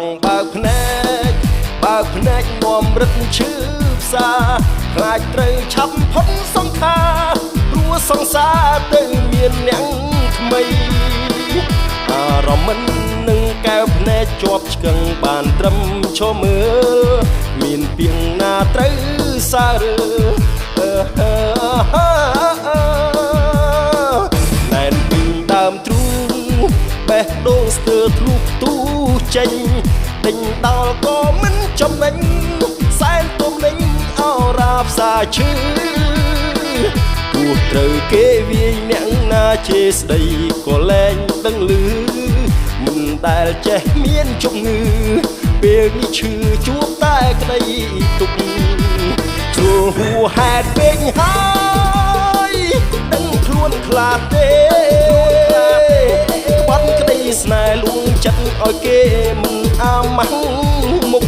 ង់បើកភ្នែកនាំរឹតឈឺផ្សាខ្លាចត្រូវឆាប់ផុតសង្ខារព្រោះសង្សារទៅមានអ្នកថ្មីអារម្មណ៍នឹងកែវភ្នែកជាប់ឆ្កឹងបានត្រឹមឈរមើលមានពីងណាត្រូវសារណែនពីងដើមទ្រូងបេះដូងស្ទើរធ្លុះទូចេញដេញដល់ក៏មិនចំណេញសែនទុំលេងអរាផ្សាឈឺទោះត្រូវគេវាយអ្នកណាជេរស្ដីក៏លែងដឹងឮមិនដែលចេះមានជំងឺពេលនេះឈឺជួបតែក្តីទុកព្រោះហួហេតុពេកហើយដឹងខ្លួនខ្លាចទេក្បត់ក្តីស្នេហ៍លួងចិត្តឲ្យគេមិនអាម៉ាស់មុខ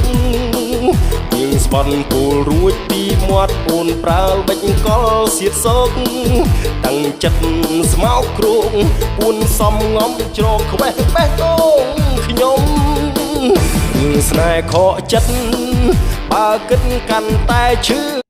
ពីស្បន់គូលរួចពីមាត់អូនប្រើលបិចកលសៀតសោកតាំងចិត្តស្មោកគ្រោងពួនសំងំជ្រកខ្វេះបេះដូងខ្ញុំស្នេហ៍ខកចិត្តបើគិតកាន់តែឈឺ